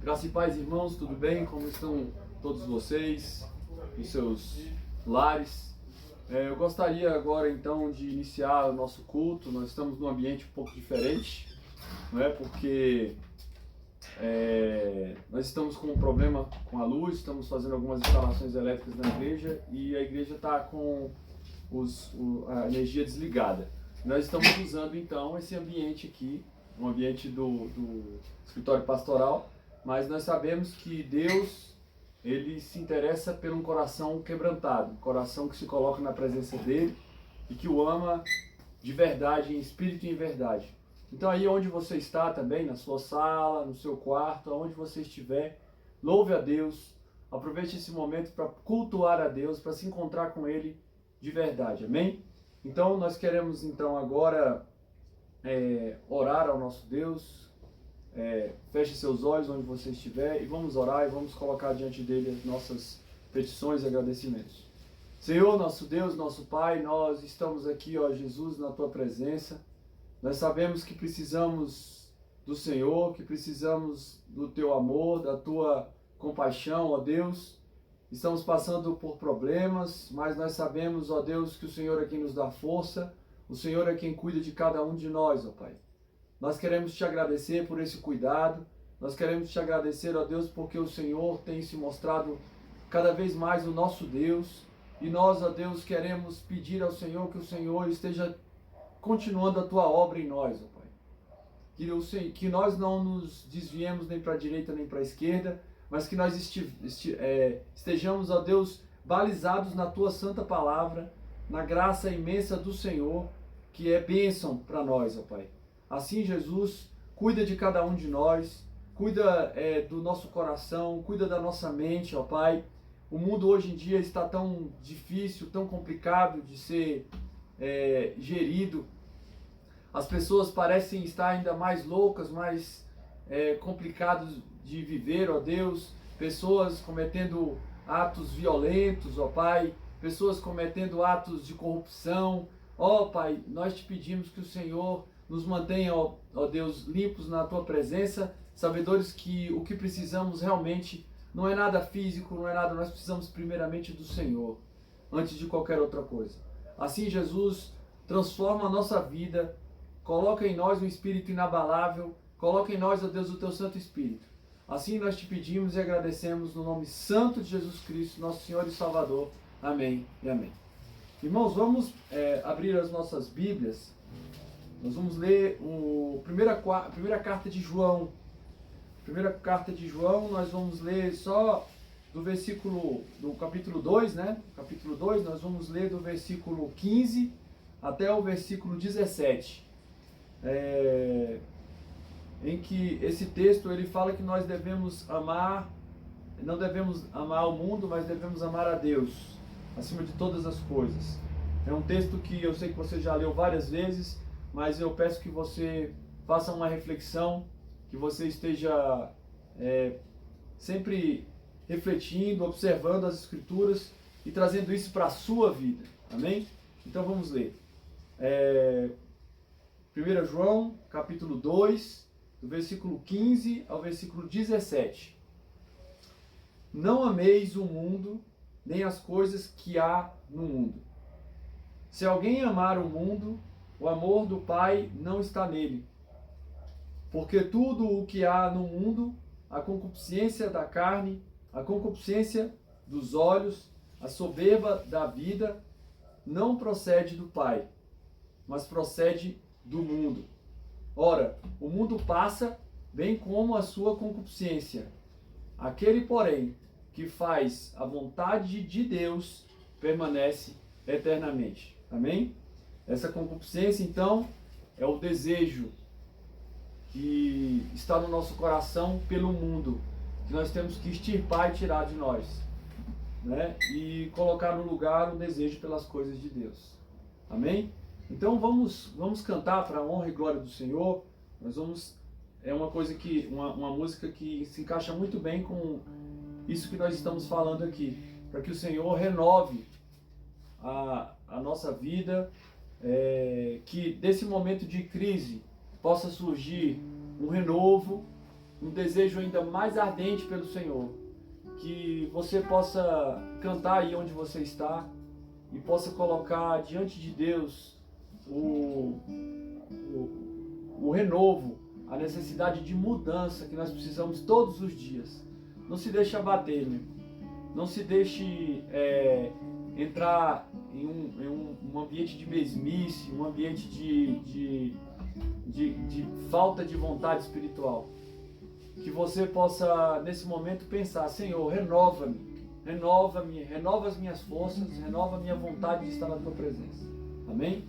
Graça e paz, irmãos, tudo bem? Como estão todos vocês, nos seus lares? Eu gostaria agora então de iniciar o nosso culto. Nós estamos num ambiente um pouco diferente, não é? Porque nós estamos com um problema com a luz, estamos fazendo algumas instalações elétricas na igreja e a igreja está com a energia desligada. Nós estamos usando então esse ambiente aqui, um ambiente do escritório pastoral, mas nós sabemos que Deus, Ele se interessa por um coração quebrantado, um coração que se coloca na presença dEle e que o ama de verdade, em espírito e em verdade. Então aí onde você está também, na sua sala, no seu quarto, aonde você estiver, louve a Deus, aproveite esse momento para cultuar a Deus, para se encontrar com Ele de verdade, amém? Então nós queremos então agora orar ao nosso Deus. Feche seus olhos onde você estiver e vamos orar e vamos colocar diante dele as nossas petições e agradecimentos. Senhor, nosso Deus, nosso Pai, nós estamos aqui, ó Jesus, na Tua presença. Nós sabemos que precisamos do Senhor, que precisamos do Teu amor, da Tua compaixão, ó Deus. Estamos passando por problemas, mas nós sabemos, ó Deus, que o Senhor é quem nos dá força, o Senhor é quem cuida de cada um de nós, ó Pai. Nós queremos Te agradecer por esse cuidado, nós queremos Te agradecer, ó Deus, porque o Senhor tem se mostrado cada vez mais o nosso Deus, e nós, ó Deus, queremos pedir ao Senhor que o Senhor esteja continuando a Tua obra em nós, ó Pai. Que nós não nos desviemos nem para a direita nem para a esquerda, mas que nós estejamos, ó Deus, balizados na Tua santa palavra, na graça imensa do Senhor, que é bênção para nós, ó Pai. Assim, Jesus, cuida de cada um de nós, cuida do nosso coração, cuida da nossa mente, ó Pai. O mundo hoje em dia está tão difícil, tão complicado de ser gerido. As pessoas parecem estar ainda mais loucas, mais complicadas de viver, ó Deus. Pessoas cometendo atos violentos, ó Pai. Pessoas cometendo atos de corrupção. Ó Pai, nós Te pedimos que o Senhor nos mantenha, ó Deus, limpos na Tua presença, sabedores que o que precisamos realmente não é nada físico, não é nada, nós precisamos primeiramente do Senhor, antes de qualquer outra coisa. Assim, Jesus, transforma a nossa vida, coloca em nós um espírito inabalável, coloca em nós, ó Deus, o Teu Santo Espírito. Assim nós Te pedimos e agradecemos no nome santo de Jesus Cristo, nosso Senhor e Salvador. Amém e amém. Irmãos, vamos abrir as nossas Bíblias. Nós vamos ler a primeira carta de João. Primeira carta de João, nós vamos ler só do capítulo 2, né? Capítulo 2, nós vamos ler do versículo 15 até o versículo 17. Em que esse texto ele fala que nós devemos amar, não devemos amar o mundo, mas devemos amar a Deus, acima de todas as coisas. É um texto que eu sei que você já leu várias vezes, mas eu peço que você faça uma reflexão, que você esteja sempre refletindo, observando as Escrituras e trazendo isso para a sua vida, amém? Então vamos ler. 1 João, capítulo 2, do versículo 15 ao versículo 17. Não ameis o mundo, nem as coisas que há no mundo. Se alguém amar o mundo, o amor do Pai não está nele. Porque tudo o que há no mundo, a concupiscência da carne, a concupiscência dos olhos, a soberba da vida, não procede do Pai, mas procede do mundo. Ora, o mundo passa, bem como a sua concupiscência. Aquele, porém, que faz a vontade de Deus, permanece eternamente. Amém? Essa concupiscência, então, é o desejo que está no nosso coração pelo mundo, que nós temos que extirpar e tirar de nós, né? E colocar no lugar o desejo pelas coisas de Deus. Amém? Então vamos cantar para a honra e glória do Senhor. Uma música que se encaixa muito bem com isso que nós estamos falando aqui, para que o Senhor renove a nossa vida, que desse momento de crise possa surgir um renovo, um desejo ainda mais ardente pelo Senhor. Que você possa cantar aí onde você está e possa colocar diante de Deus o renovo, a necessidade de mudança que nós precisamos todos os dias. Não se deixe abater, meu. Não se deixe entrar em um ambiente de mesmice, um ambiente de falta de vontade espiritual. Que você possa, nesse momento, pensar: Senhor, renova-me, renova as minhas forças, renova a minha vontade de estar na Tua presença. Amém?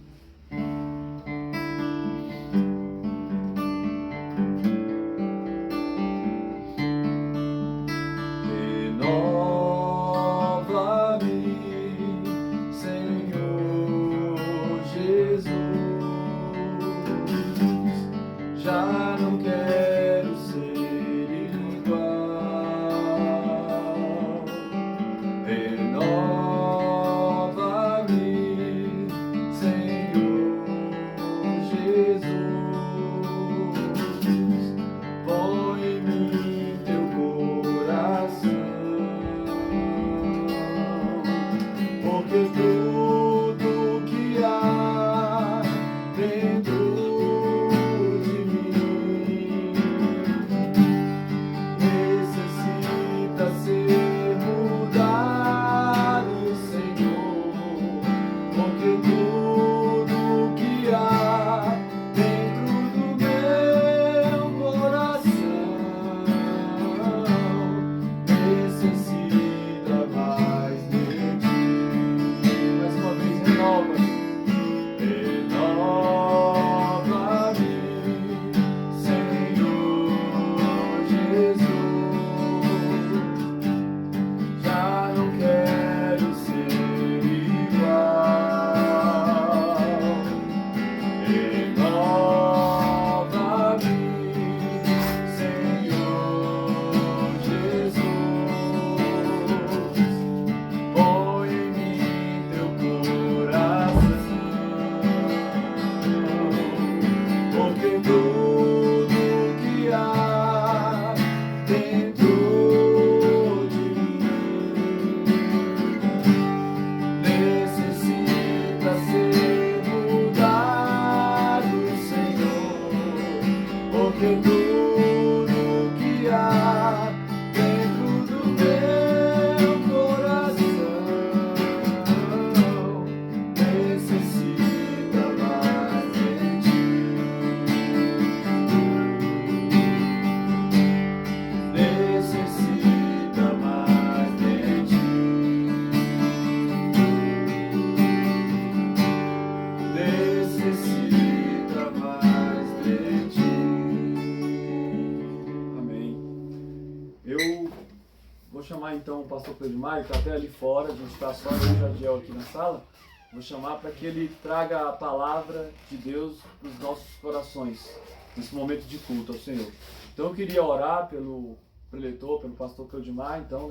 Então o pastor Pedro Maio está até ali fora, a gente está só eu e o Jadiel aqui na sala. Vou chamar para que ele traga a palavra de Deus para os nossos corações, nesse momento de culto ao Senhor. Então eu queria orar pelo preletor, pelo pastor Pedro Maio, então,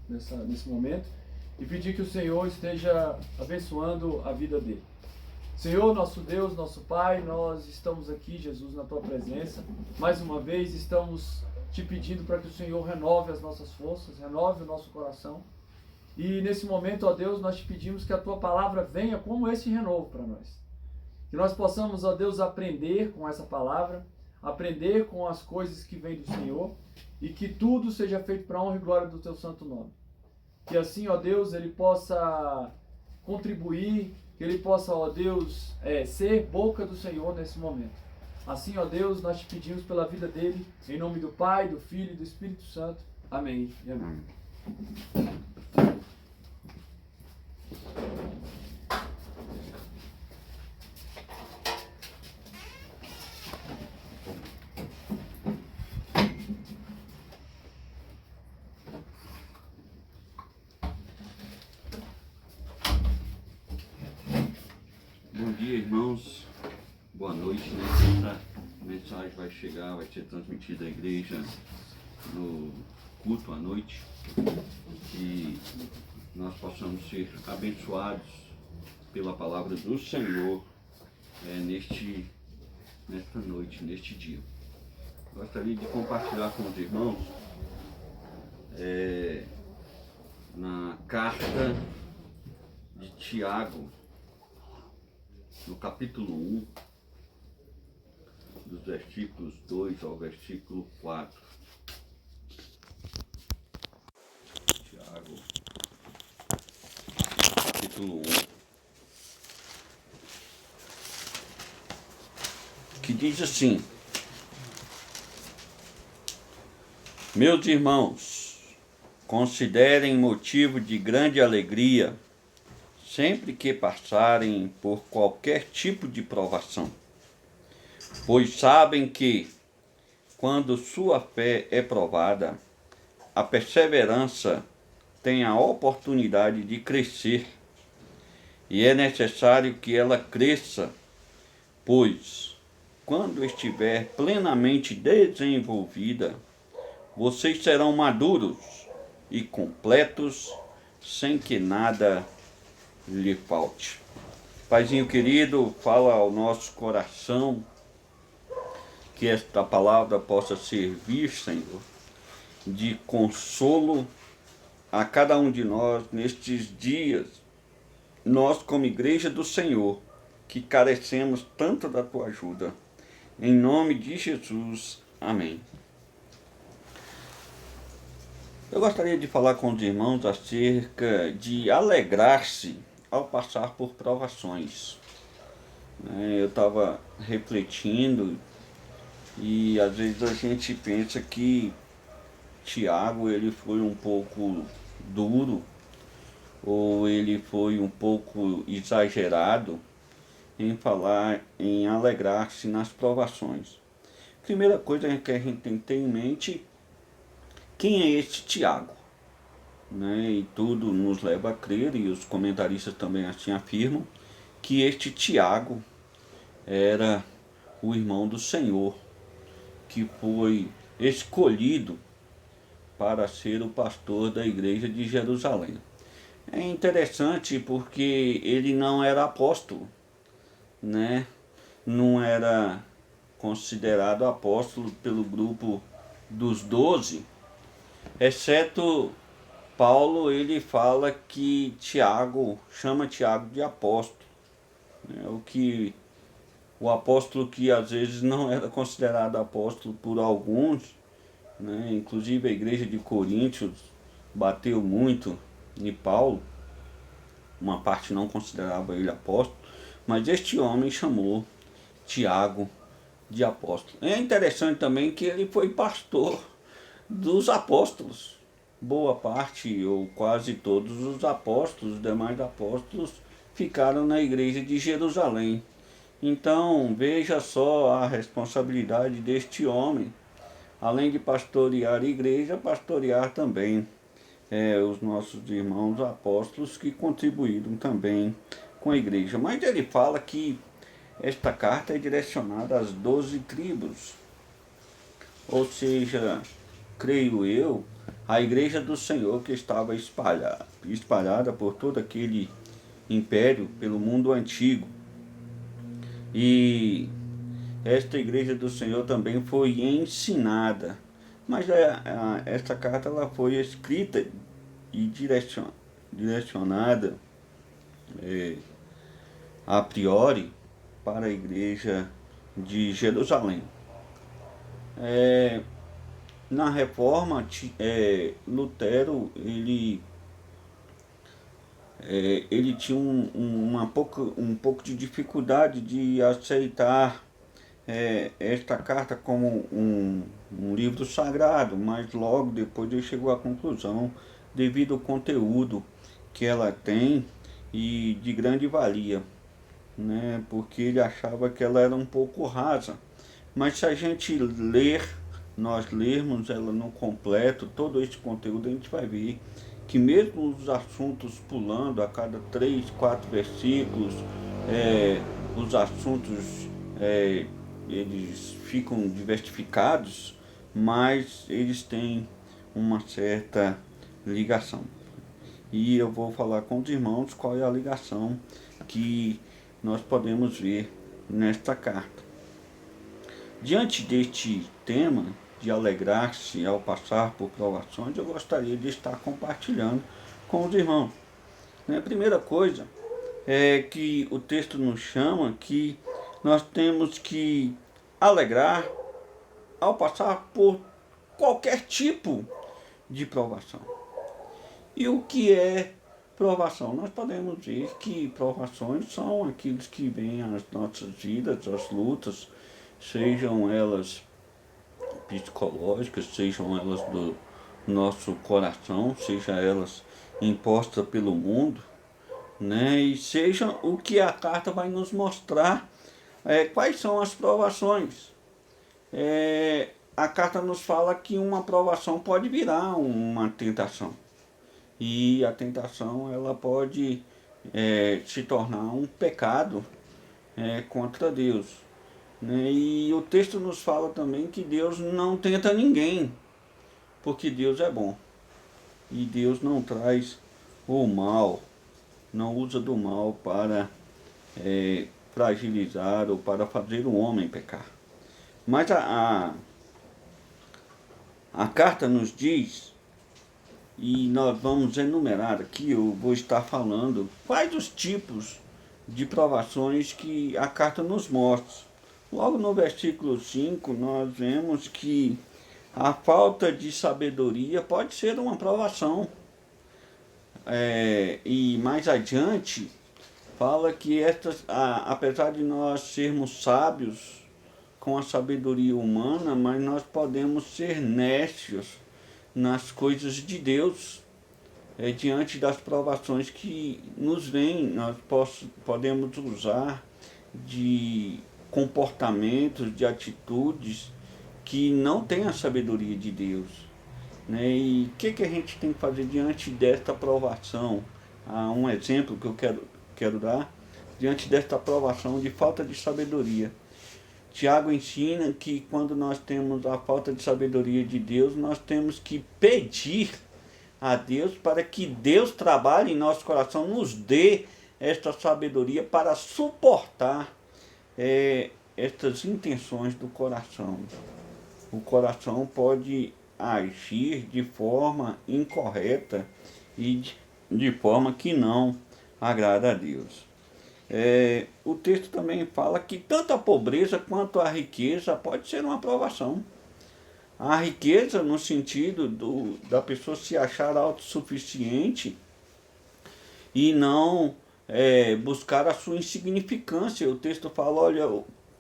nesse momento, e pedir que o Senhor esteja abençoando a vida dele. Senhor, nosso Deus, nosso Pai, nós estamos aqui, Jesus, na Tua presença. Mais uma vez estamos te pedindo para que o Senhor renove as nossas forças, renove o nosso coração. E nesse momento, ó Deus, nós te pedimos que a Tua palavra venha como esse renovo para nós. Que nós possamos, ó Deus, aprender com essa palavra, aprender com as coisas que vêm do Senhor, e que tudo seja feito para a honra e glória do Teu santo nome. Que assim, ó Deus, Ele possa contribuir, que Ele possa, ó Deus, ser boca do Senhor nesse momento. Assim, ó Deus, nós te pedimos pela vida dele, em nome do Pai, do Filho e do Espírito Santo. Amém e amém. Bom dia, irmãos. Boa noite, né? Essa mensagem vai chegar, vai ser transmitida à igreja no culto à noite, que nós possamos ser abençoados pela palavra do Senhor nesta noite, neste dia. Gostaria de compartilhar com os irmãos na carta de Tiago, no capítulo 1, dos versículos 2 ao versículo 4. Tiago, capítulo 1, que diz assim: Meus irmãos, considerem motivo de grande alegria sempre que passarem por qualquer tipo de provação, pois sabem que, quando sua fé é provada, a perseverança tem a oportunidade de crescer, e é necessário que ela cresça, pois, quando estiver plenamente desenvolvida, vocês serão maduros e completos, sem que nada lhe falte. Paizinho querido, fala ao nosso coração, que esta palavra possa servir, Senhor, de consolo a cada um de nós nestes dias, nós como igreja do Senhor, que carecemos tanto da tua ajuda. Em nome de Jesus, amém. Eu gostaria de falar com os irmãos acerca de alegrar-se ao passar por provações. Eu estava refletindo e às vezes a gente pensa que Tiago ele foi um pouco duro ou ele foi um pouco exagerado em falar em alegrar-se nas provações. Primeira coisa que a gente tem que ter em mente, quem é este Tiago? E tudo nos leva a crer, e os comentaristas também assim afirmam, que este Tiago era o irmão do Senhor, que foi escolhido para ser o pastor da igreja de Jerusalém. É interessante porque ele não era apóstolo, não era considerado apóstolo pelo grupo dos 12, exceto Paulo. Ele fala que Tiago, chama Tiago de apóstolo, o apóstolo que às vezes não era considerado apóstolo por alguns, inclusive a igreja de Coríntios bateu muito em Paulo, uma parte não considerava ele apóstolo, mas este homem chamou Tiago de apóstolo. É interessante também que ele foi pastor dos apóstolos. Boa parte ou quase todos os apóstolos, os demais apóstolos, ficaram na igreja de Jerusalém. Então veja só a responsabilidade deste homem, além de pastorear a igreja, pastorear também os nossos irmãos apóstolos que contribuíram também com a igreja. Mas ele fala que esta carta é direcionada às 12 tribos, ou seja, creio eu, a igreja do Senhor que estava espalhada por todo aquele império, pelo mundo antigo. E esta igreja do Senhor também foi ensinada, mas esta carta ela foi escrita e direcionada a priori para a igreja de Jerusalém. Na Reforma, Lutero ele tinha um pouco de dificuldade de aceitar esta carta como um livro sagrado, mas logo depois ele chegou à conclusão, devido ao conteúdo que ela tem e de grande valia, porque ele achava que ela era um pouco rasa. Mas se a gente nós lermos ela no completo, todo esse conteúdo, a gente vai ver que mesmo os assuntos pulando a cada 3, 4 versículos, os assuntos eles ficam diversificados, mas eles têm uma certa ligação. E eu vou falar com os irmãos qual é a ligação que nós podemos ver nesta carta. Diante deste tema de alegrar-se ao passar por provações, eu gostaria de estar compartilhando com os irmãos. A primeira coisa é que o texto nos chama que nós temos que alegrar ao passar por qualquer tipo de provação. E o que é provação? Nós podemos ver que provações são aqueles que vêm às nossas vidas, as lutas, sejam elas psicológicas, sejam elas do nosso coração, sejam elas impostas pelo mundo, né? E seja o que a carta vai nos mostrar, quais são as provações. A carta nos fala que uma provação pode virar uma tentação. E a tentação ela pode se tornar um pecado contra Deus. Né? E o texto nos fala também que Deus não tenta ninguém, porque Deus é bom. E Deus não traz o mal, não usa do mal para fragilizar ou para fazer o homem pecar. Mas a carta nos diz, e nós vamos enumerar aqui, eu vou estar falando quais os tipos de provações que a carta nos mostra. Logo no versículo 5, nós vemos que a falta de sabedoria pode ser uma provação. E mais adiante, fala que apesar de nós sermos sábios com a sabedoria humana, mas nós podemos ser nécios nas coisas de Deus. Diante das provações que nos vêm, nós podemos usar de comportamentos, de atitudes que não têm a sabedoria de Deus. Né? E o que a gente tem que fazer diante desta provação? Um exemplo que eu quero dar, diante desta provação de falta de sabedoria. Tiago ensina que quando nós temos a falta de sabedoria de Deus, nós temos que pedir a Deus para que Deus trabalhe em nosso coração, nos dê esta sabedoria para suportar estas intenções do coração. O coração pode agir de forma incorreta e de forma que não agrada a Deus. O texto também fala que tanto a pobreza quanto a riqueza pode ser uma provação. A riqueza no sentido da pessoa se achar autossuficiente e não buscar a sua insignificância. O texto fala, olha,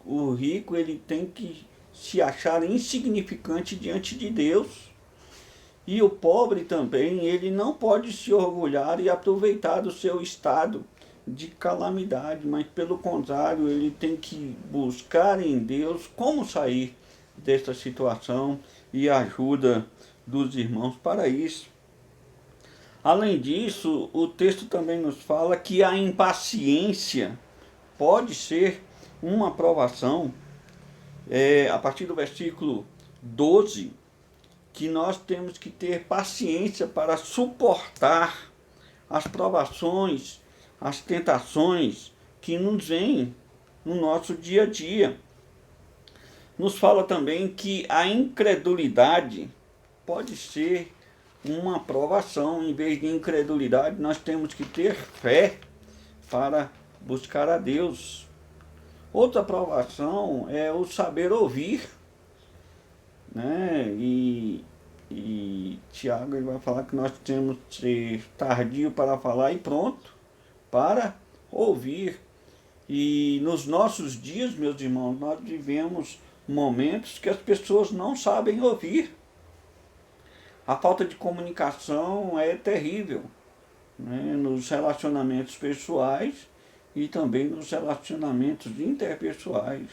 o rico ele tem que se achar insignificante diante de Deus. E o pobre também, ele não pode se orgulhar e aproveitar do seu estado de calamidade, mas pelo contrário, ele tem que buscar em Deus como sair desta situação e a ajuda dos irmãos para isso. Além disso, o texto também nos fala que a impaciência pode ser uma provação. A partir do versículo 12, que nós temos que ter paciência para suportar as provações, as tentações que nos vêm no nosso dia a dia. Nos fala também que a incredulidade pode ser uma provação. Em vez de incredulidade, nós temos que ter fé para buscar a Deus. Outra provação é o saber ouvir, né? E Tiago ele vai falar que nós temos que ser tardio para falar e pronto para ouvir. E nos nossos dias, meus irmãos, nós vivemos momentos que as pessoas não sabem ouvir. A falta de comunicação é terrível, né? Nos relacionamentos pessoais e também nos relacionamentos interpessoais.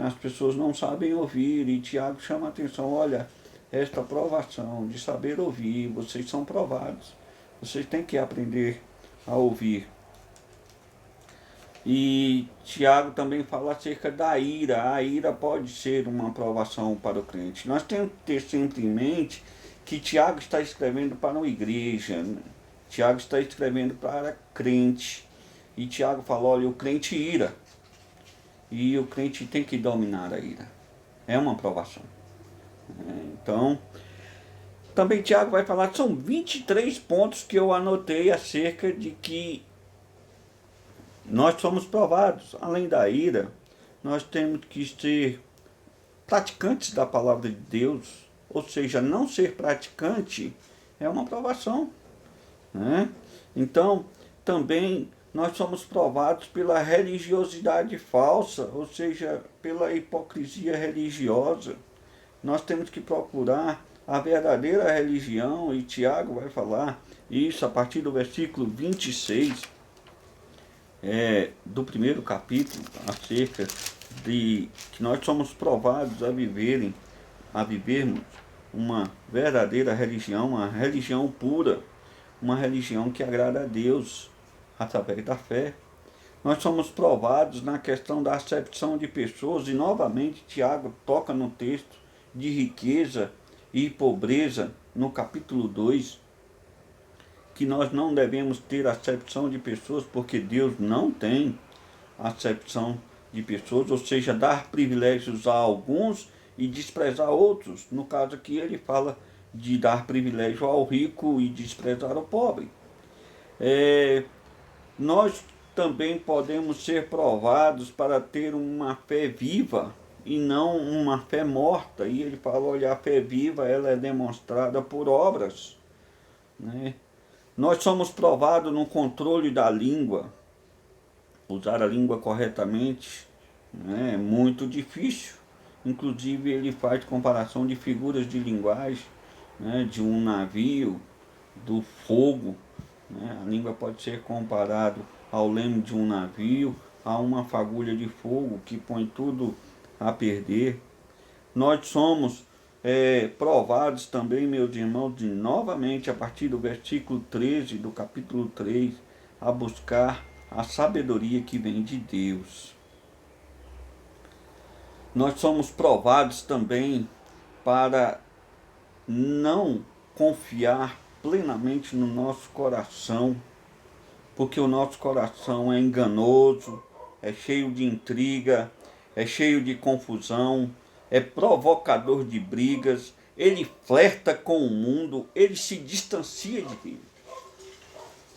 As pessoas não sabem ouvir e Tiago chama a atenção, olha, esta provação de saber ouvir, vocês são provados, vocês têm que aprender a ouvir. E Tiago também fala acerca da ira. A ira pode ser uma provação para o crente. Nós temos que ter sempre em mente que Tiago está escrevendo para uma igreja, né? Tiago está escrevendo para crente. E Tiago fala, olha, o crente ira. E o crente tem que dominar a ira. é uma provação. Então, também Tiago vai falar, são 23 pontos que eu anotei acerca de que nós somos provados. Além da ira, nós temos que ser praticantes da palavra de Deus, ou seja, não ser praticante é uma provação, né? Então, também nós somos provados pela religiosidade falsa, ou seja, pela hipocrisia religiosa. Nós temos que procurar a verdadeira religião, e Tiago vai falar isso a partir do versículo 26 do primeiro capítulo, acerca de que nós somos provados a vivermos uma verdadeira religião, uma religião pura, uma religião que agrada a Deus através da fé. Nós somos provados na questão da acepção de pessoas, e novamente Tiago toca no texto de riqueza e pobreza no capítulo 2, que nós não devemos ter acepção de pessoas, porque Deus não tem acepção de pessoas, ou seja, dar privilégios a alguns e desprezar outros. No caso aqui ele fala de dar privilégio ao rico e desprezar ao pobre. Nós também podemos ser provados para ter uma fé viva e não uma fé morta. E ele fala, olha, a fé viva ela é demonstrada por obras, né? Nós somos provados no controle da língua. Usar a língua corretamente, né, é muito difícil. Inclusive ele faz comparação de figuras de linguagem, né, de um navio, do fogo, né? A língua pode ser comparado ao leme de um navio, a uma fagulha de fogo que põe tudo a perder. Nós somos provados também, meus irmãos, de novamente a partir do versículo 13 do capítulo 3, a buscar a sabedoria que vem de Deus. Nós somos provados também para não confiar plenamente no nosso coração, porque o nosso coração é enganoso, é cheio de intriga, é cheio de confusão, é provocador de brigas, ele flerta com o mundo, ele se distancia de Deus.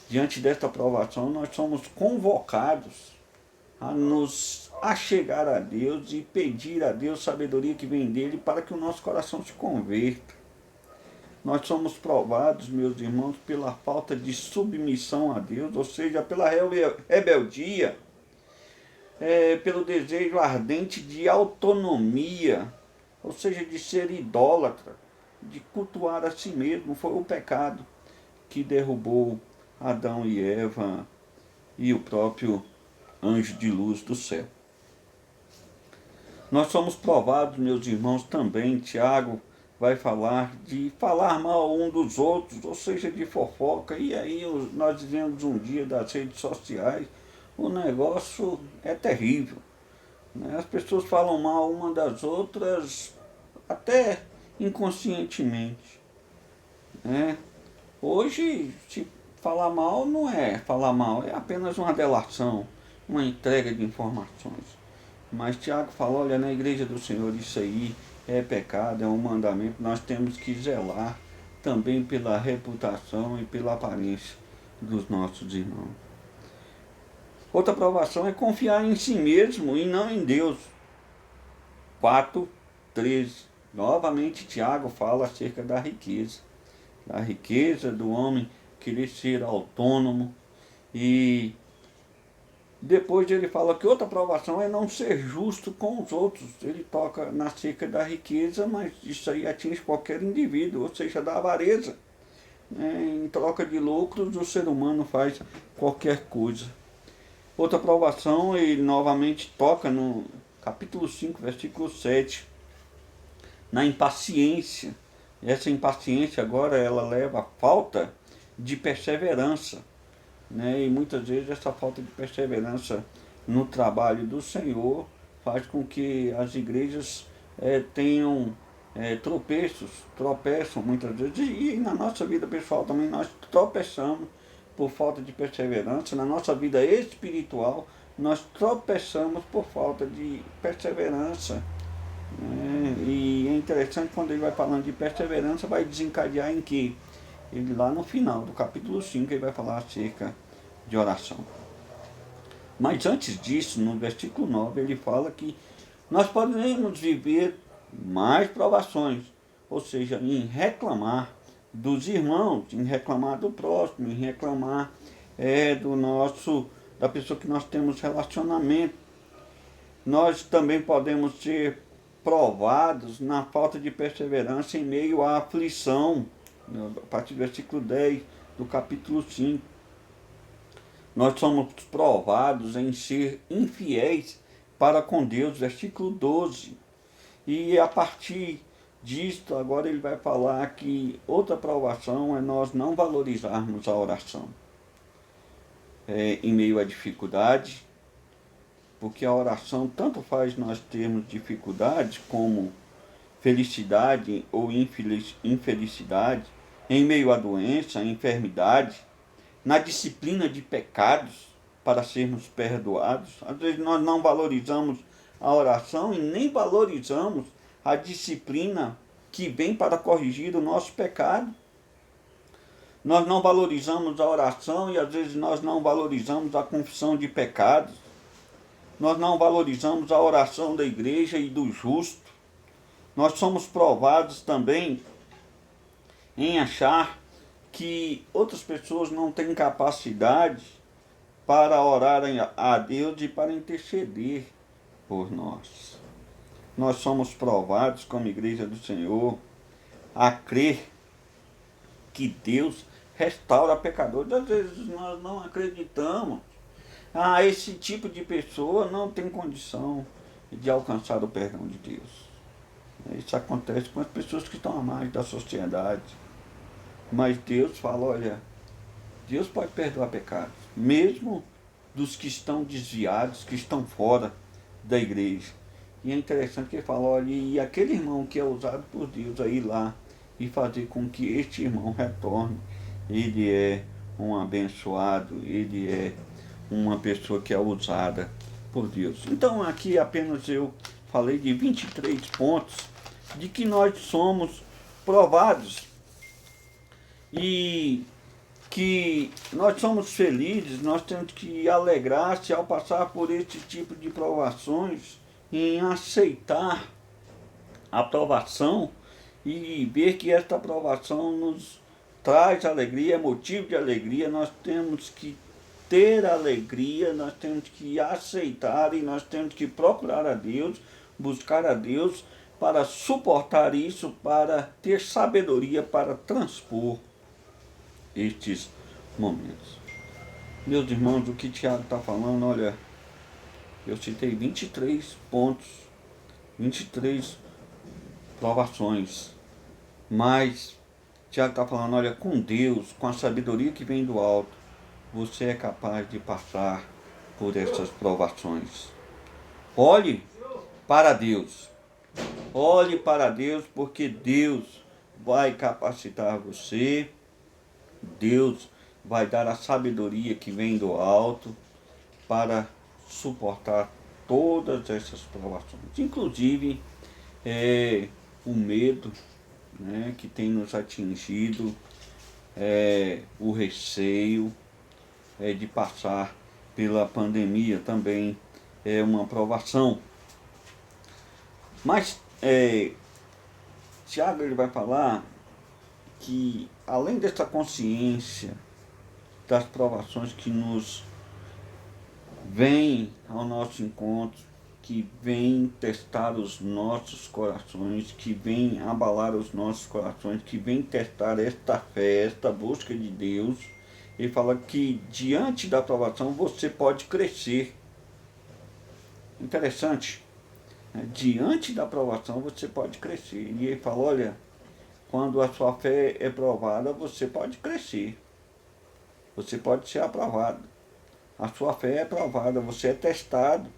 Diante desta provação, nós somos convocados a nos achegar a Deus e pedir a Deus sabedoria que vem dele para que o nosso coração se converta. Nós somos provados, meus irmãos, pela falta de submissão a Deus, ou seja, pela rebeldia, pelo desejo ardente de autonomia, ou seja, de ser idólatra, de cultuar a si mesmo. Foi o pecado que derrubou Adão e Eva e o próprio anjo de luz do céu. Nós somos provados, meus irmãos, também, Tiago vai falar de falar mal um dos outros, ou seja, de fofoca. E aí nós vivemos um dia das redes sociais, o negócio é terrível, né? As pessoas falam mal uma das outras, até inconscientemente, né? Hoje, se falar mal não é falar mal, é apenas uma delação, uma entrega de informações. Mas Tiago fala, olha, na igreja do Senhor isso aí é pecado, é um mandamento. Nós temos que zelar também pela reputação e pela aparência dos nossos irmãos. Outra provação é confiar em si mesmo e não em Deus. 4:13. Novamente Tiago fala acerca da riqueza. Da riqueza do homem querer ser autônomo. E depois ele fala que outra provação é não ser justo com os outros. Ele toca na cerca da riqueza, mas isso aí atinge qualquer indivíduo, ou seja, da avareza. Em troca de lucros, o ser humano faz qualquer coisa. Outra provação, ele novamente toca no capítulo 5, versículo 7, na impaciência. Essa impaciência agora ela leva à falta de perseverança, né? E muitas vezes essa falta de perseverança no trabalho do Senhor faz com que as igrejas tenham tropeçam muitas vezes, e na nossa vida pessoal também nós tropeçamos por falta de perseverança. Na nossa vida espiritual nós tropeçamos por falta de perseverança, interessante quando ele vai falando de perseverança, vai desencadear em que? Ele lá no final do capítulo 5 ele vai falar acerca de oração. Mas antes disso, no versículo 9, ele fala que nós podemos viver mais provações, ou seja, em reclamar dos irmãos, em reclamar do próximo, em reclamar da pessoa que nós temos relacionamento. Nós também podemos ser provados na falta de perseverança em meio à aflição, a partir do versículo 10 do capítulo 5. Nós somos provados em ser infiéis para com Deus, versículo 12. E a partir disto, agora ele vai falar que outra provação é nós não valorizarmos a oração em meio à dificuldade, porque a oração tanto faz nós termos dificuldade como felicidade ou infelicidade, em meio à doença, à enfermidade, na disciplina de pecados para sermos perdoados. Às vezes nós não valorizamos a oração e nem valorizamos a disciplina que vem para corrigir o nosso pecado. Nós não valorizamos a oração e às vezes nós não valorizamos a confissão de pecados. Nós não valorizamos a oração da igreja e do justo. Nós somos provados também em achar que outras pessoas não têm capacidade para orar a Deus e para interceder por nós. Nós somos provados como igreja do Senhor a crer que Deus restaura pecadores. Às vezes nós não acreditamos. Esse tipo de pessoa não tem condição de alcançar o perdão de Deus. Isso acontece com as pessoas que estão à margem da sociedade. Mas Deus fala, olha, Deus pode perdoar pecados, mesmo dos que estão desviados, que estão fora da igreja. E é interessante que ele fala, olha, e aquele irmão que é usado por Deus a ir lá e fazer com que este irmão retorne, ele é um abençoado, ele é uma pessoa que é usada por Deus. Então aqui apenas eu falei de 23 pontos de que nós somos provados e que nós somos felizes, nós temos que alegrar-se ao passar por esse tipo de provações, em aceitar a provação e ver que esta provação nos traz alegria, é motivo de alegria. Nós temos que ter alegria, nós temos que aceitar e nós temos que procurar a Deus, buscar a Deus para suportar isso, para ter sabedoria para transpor estes momentos. Meus irmãos, o que Tiago está falando, olha, eu citei 23 pontos, 23 provações, mas Tiago está falando, olha, com Deus, com a sabedoria que vem do alto, você é capaz de passar por essas provações. Olhe para Deus. Olhe para Deus, porque Deus vai capacitar você. Deus vai dar a sabedoria que vem do alto para suportar todas essas provações. Inclusive o medo, né, que tem nos atingido, o receio de passar pela pandemia também é uma provação. Mas Tiago ele vai falar que além dessa consciência das provações que nos vêm ao nosso encontro, que vêm testar os nossos corações, que vêm abalar os nossos corações, que vêm testar esta fé, esta busca de Deus, ele fala que diante da provação você pode crescer. Interessante. Diante da provação você pode crescer. E ele fala, olha, quando a sua fé é provada, você pode crescer. Você pode ser aprovado. A sua fé é provada, você é testado.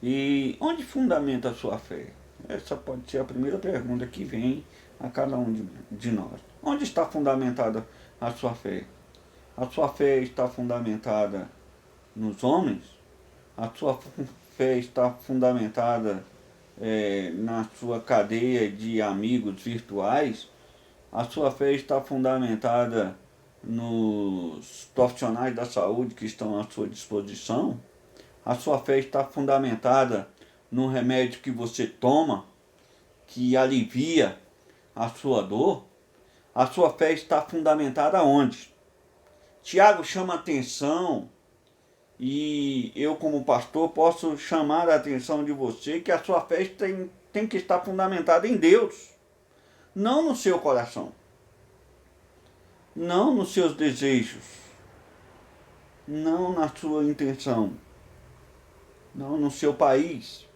E onde fundamenta a sua fé? Essa pode ser a primeira pergunta que vem a cada um de nós. Onde está fundamentada a sua fé? A sua fé está fundamentada nos homens? A sua fé está fundamentada na sua cadeia de amigos virtuais, a sua fé está fundamentada nos profissionais da saúde que estão à sua disposição, a sua fé está fundamentada no remédio que você toma, que alivia a sua dor, a sua fé está fundamentada onde? Tiago chama atenção, e eu como pastor posso chamar a atenção de você que a sua fé tem que estar fundamentada em Deus, não no seu coração, não nos seus desejos, não na sua intenção, não no seu país,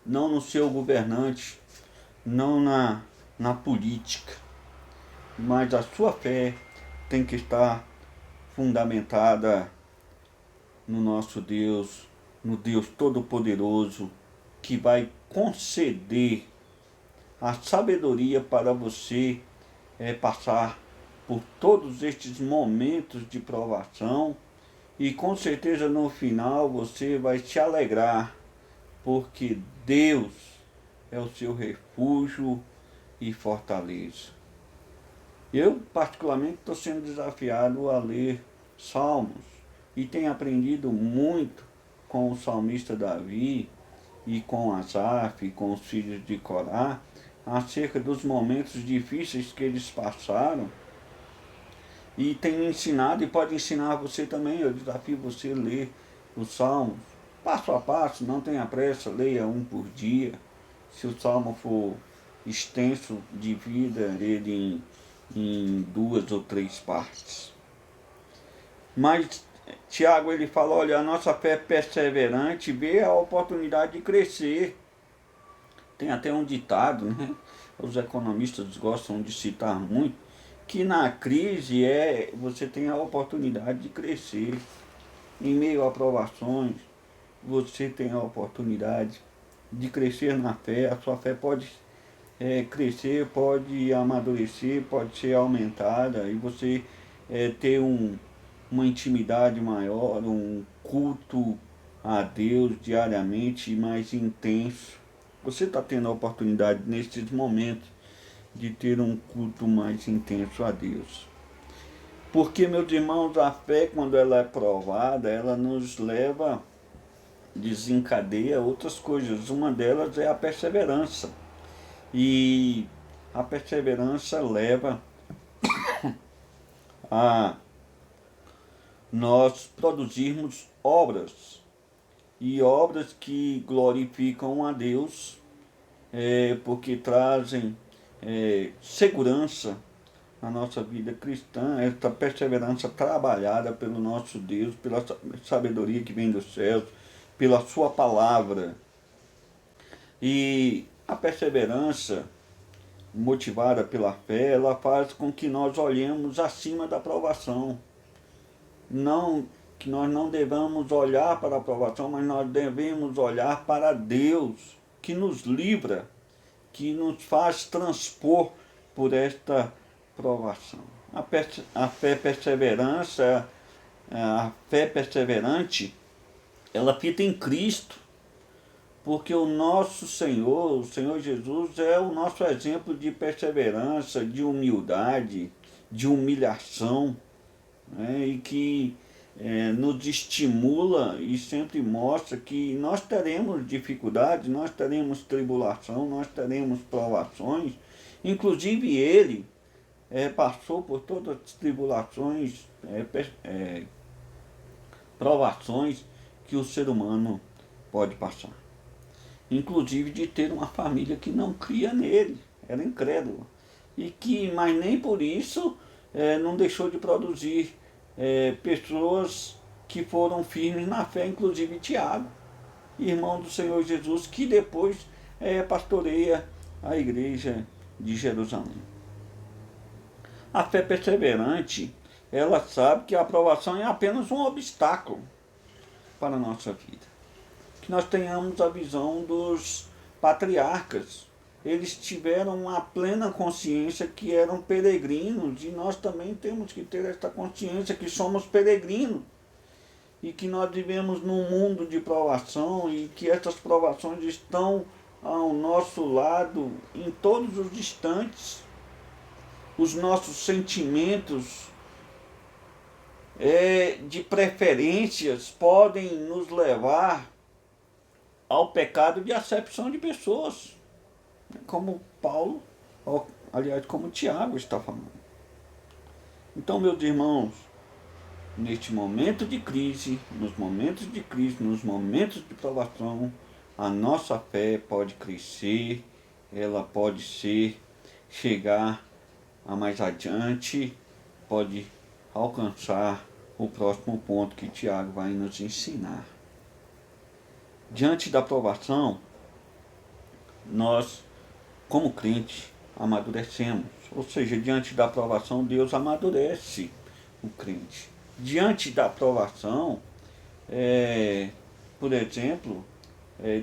não no seu governante, não na política, mas a sua fé tem que estar fundamentada no nosso Deus, no Deus Todo-Poderoso, que vai conceder a sabedoria para você passar por todos estes momentos de provação, e com certeza no final você vai se alegrar, porque Deus é o seu refúgio e fortaleza. Eu particularmente estou sendo desafiado a ler Salmos, e tenho aprendido muito com o salmista Davi e com Asaf e com os filhos de Corá acerca dos momentos difíceis que eles passaram, e tenho ensinado e pode ensinar você também. Eu desafio você a ler os Salmos passo a passo, não tenha pressa, leia um por dia. Se o Salmo for extenso, divida ele em 2 ou 3 partes. Mas Tiago ele fala, olha, a nossa fé perseverante vê a oportunidade de crescer. Tem até um ditado, né? Os economistas gostam de citar muito, que na crise você tem a oportunidade de crescer. Em meio a provações, você tem a oportunidade de crescer na fé. A sua fé pode crescer, pode amadurecer, pode ser aumentada, e você ter uma intimidade maior, um culto a Deus diariamente mais intenso. Você está tendo a oportunidade nesses momentos de ter um culto mais intenso a Deus. Porque, meus irmãos, a fé, quando ela é provada, ela nos leva, desencadeia outras coisas. Uma delas é a perseverança. E a perseverança leva a nós produzirmos obras, e obras que glorificam a Deus, porque trazem segurança na nossa vida cristã. Esta perseverança trabalhada pelo nosso Deus, pela sabedoria que vem dos céus, pela sua palavra. E a perseverança motivada pela fé, ela faz com que nós olhemos acima da provação. Não que nós não devamos olhar para a provação, mas nós devemos olhar para Deus, que nos livra, que nos faz transpor por esta provação. A fé perseverante, ela fica em Cristo, porque o nosso Senhor, o Senhor Jesus, é o nosso exemplo de perseverança, de humildade, de humilhação, né? E que nos estimula e sempre mostra que nós teremos dificuldades, nós teremos tribulação, nós teremos provações. Inclusive ele passou por todas as tribulações, provações que o ser humano pode passar. Inclusive de ter uma família que não cria nele, era incrédula. Mas nem por isso não deixou de produzir pessoas que foram firmes na fé, inclusive Tiago, irmão do Senhor Jesus, que depois pastoreia a igreja de Jerusalém. A fé perseverante, ela sabe que a aprovação é apenas um obstáculo para a nossa vida. Que nós tenhamos a visão dos patriarcas. Eles tiveram a plena consciência que eram peregrinos, e nós também temos que ter esta consciência que somos peregrinos e que nós vivemos num mundo de provação, e que essas provações estão ao nosso lado em todos os instantes. Os nossos sentimentos de preferências podem nos levar ao pecado de acepção de pessoas, como Paulo, aliás, como Tiago está falando. Então, meus irmãos, neste momento de crise, nos momentos de provação, a nossa fé pode crescer, ela pode chegar a mais adiante, pode alcançar o próximo ponto que Tiago vai nos ensinar. Diante da provação, nós, como crente, amadurecemos. Ou seja, diante da provação, Deus amadurece o crente. Diante da provação, por exemplo,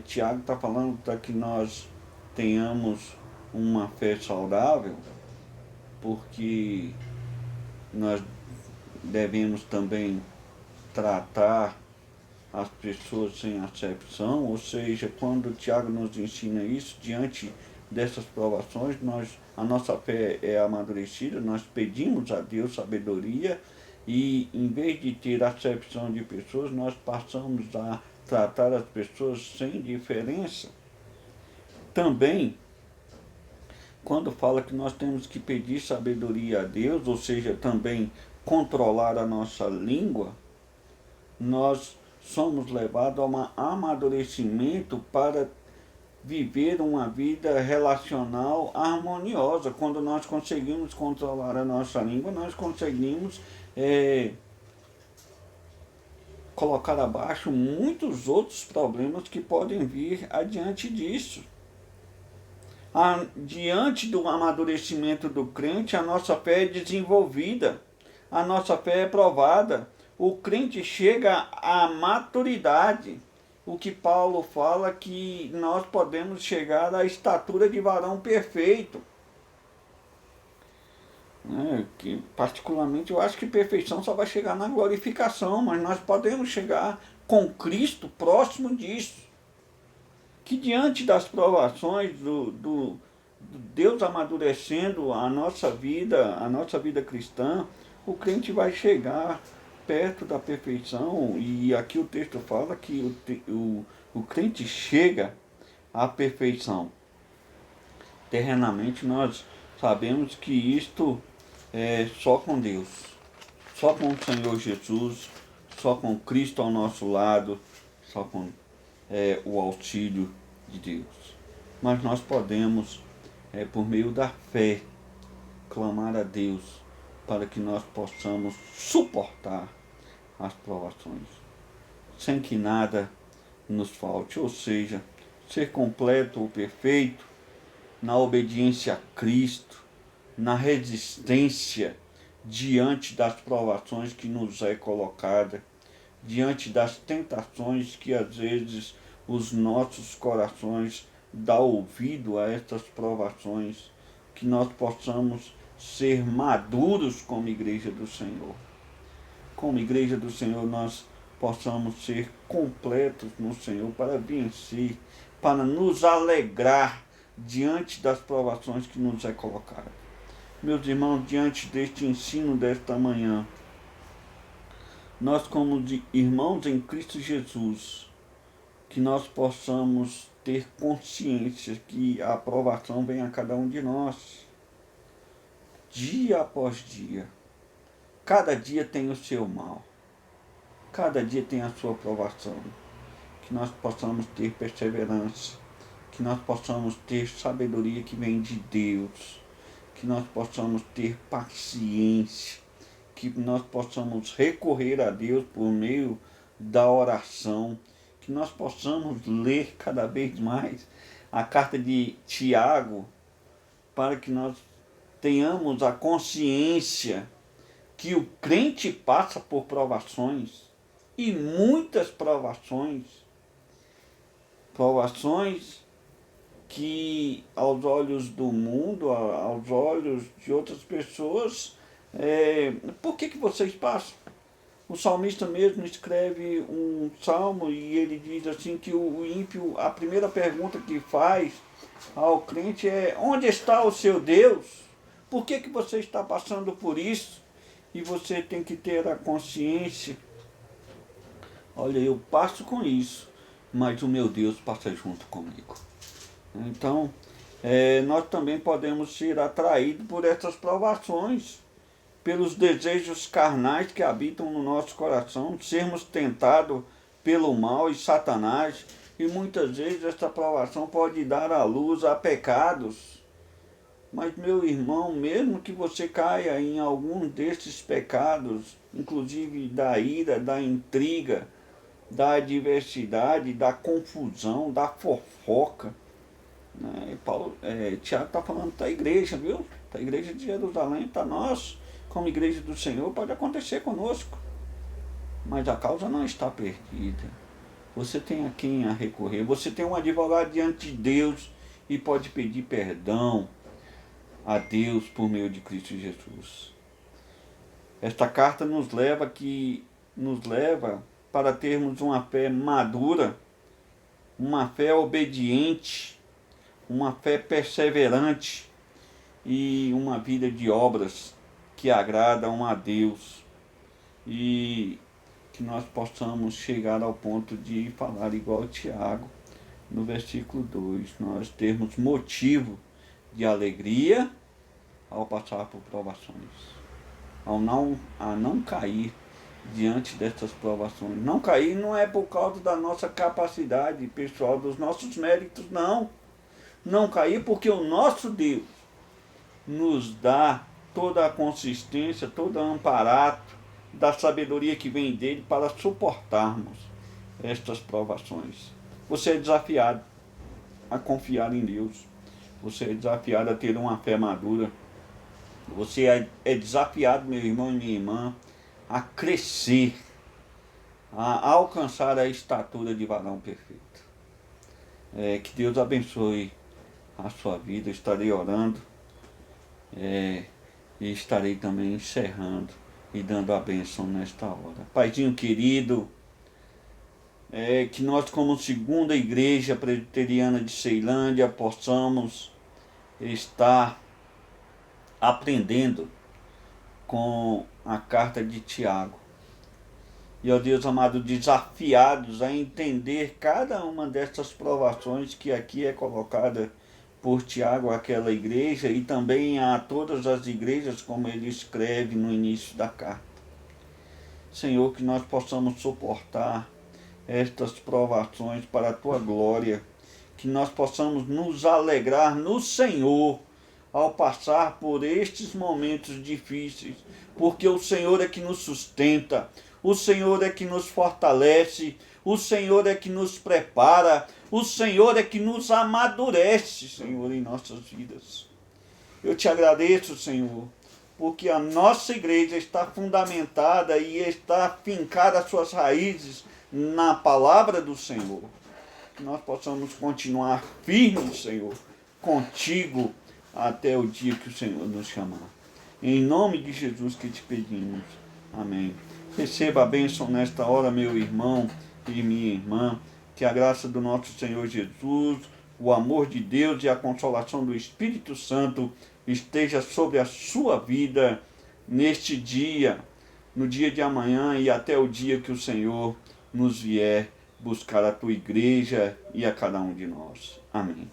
Tiago está falando para que nós tenhamos uma fé saudável, porque nós devemos também tratar as pessoas sem acepção, ou seja, quando o Tiago nos ensina isso, diante dessas provações, a nossa fé é amadurecida, nós pedimos a Deus sabedoria e, em vez de ter acepção de pessoas, nós passamos a tratar as pessoas sem diferença. Também, quando fala que nós temos que pedir sabedoria a Deus, ou seja, também controlar a nossa língua, nós somos levados a um amadurecimento para viver uma vida relacional harmoniosa. Quando nós conseguimos controlar a nossa língua, nós conseguimos colocar abaixo muitos outros problemas que podem vir adiante disso. Diante do amadurecimento do crente, a nossa fé é desenvolvida, a nossa fé é provada. O crente chega à maturidade, o que Paulo fala que nós podemos chegar à estatura de varão perfeito. Que particularmente eu acho que perfeição só vai chegar na glorificação, mas nós podemos chegar com Cristo próximo disso. Que diante das provações do Deus amadurecendo a nossa vida cristã, o crente vai chegar perto da perfeição, e aqui o texto fala que o crente chega à perfeição. Terrenamente nós sabemos que isto é só com Deus, só com o Senhor Jesus, só com Cristo ao nosso lado, só com o auxílio de Deus. Mas nós podemos, por meio da fé, clamar a Deus para que nós possamos suportar as provações, sem que nada nos falte, ou seja, ser completo ou perfeito na obediência a Cristo, na resistência diante das provações que nos é colocada, diante das tentações que às vezes os nossos corações dão ouvido a essas provações, que nós possamos ser maduros como igreja do Senhor. Como igreja do Senhor, nós possamos ser completos no Senhor para vencer, para nos alegrar diante das provações que nos é colocada. Meus irmãos, diante deste ensino desta manhã, nós como irmãos em Cristo Jesus, que nós possamos ter consciência que a aprovação vem a cada um de nós, dia após dia. Cada dia tem o seu mal, cada dia tem a sua aprovação. Que nós possamos ter perseverança, que nós possamos ter sabedoria que vem de Deus, que nós possamos ter paciência, que nós possamos recorrer a Deus por meio da oração, que nós possamos ler cada vez mais a carta de Tiago, para que nós tenhamos a consciência que o crente passa por provações, e muitas provações que aos olhos do mundo, aos olhos de outras pessoas, por que vocês passam? O salmista mesmo escreve um salmo e ele diz assim que o ímpio, a primeira pergunta que faz ao crente é: onde está o seu Deus? Por que você está passando por isso? E você tem que ter a consciência: olha, eu passo com isso, mas o meu Deus passa junto comigo. Então, nós também podemos ser atraídos por essas provações, pelos desejos carnais que habitam no nosso coração, sermos tentados pelo mal e Satanás, e muitas vezes essa provação pode dar à luz a pecados. Mas, meu irmão, mesmo que você caia em algum desses pecados, inclusive da ira, da intriga, da adversidade, da confusão, da fofoca, né? Tiago está falando da igreja, viu? Da igreja de Jerusalém, para nós, como igreja do Senhor, pode acontecer conosco. Mas a causa não está perdida. Você tem a quem a recorrer. Você tem um advogado diante de Deus e pode pedir perdão a Deus por meio de Cristo Jesus. Esta carta nos leva para termos uma fé madura, uma fé obediente, uma fé perseverante e uma vida de obras que agradam a Deus, e que nós possamos chegar ao ponto de falar igual Tiago no versículo 2, nós termos motivo de alegria ao passar por provações, a não cair diante dessas provações. Não cair não é por causa da nossa capacidade pessoal, dos nossos méritos, não. Não cair porque o nosso Deus nos dá toda a consistência, todo o amparato da sabedoria que vem dele para suportarmos estas provações. Você é desafiado a confiar em Deus. Você é desafiado a ter uma fé madura. Você é desafiado, meu irmão e minha irmã, a crescer, a alcançar a estatura de varão perfeito. Que Deus abençoe a sua vida. Estarei orando e estarei também encerrando e dando a bênção nesta hora. Paizinho querido, que nós, como segunda igreja presbiteriana de Ceilândia, possamos estar aprendendo com a carta de Tiago. E, ó Deus amado, desafiados a entender cada uma dessas provações que aqui é colocada por Tiago àquela igreja e também a todas as igrejas, como ele escreve no início da carta. Senhor, que nós possamos suportar estas provações para a Tua glória, que nós possamos nos alegrar no Senhor ao passar por estes momentos difíceis, porque o Senhor é que nos sustenta, o Senhor é que nos fortalece, o Senhor é que nos prepara, o Senhor é que nos amadurece, Senhor, em nossas vidas. Eu te agradeço, Senhor, porque a nossa igreja está fundamentada e está fincada as suas raízes na palavra do Senhor. Que nós possamos continuar firmes, Senhor, contigo até o dia que o Senhor nos chamar. Em nome de Jesus que te pedimos. Amém. Receba a bênção nesta hora, meu irmão e minha irmã. Que a graça do nosso Senhor Jesus, o amor de Deus e a consolação do Espírito Santo esteja sobre a sua vida neste dia, no dia de amanhã e até o dia que o Senhor nos vier buscar a tua igreja e a cada um de nós. Amém.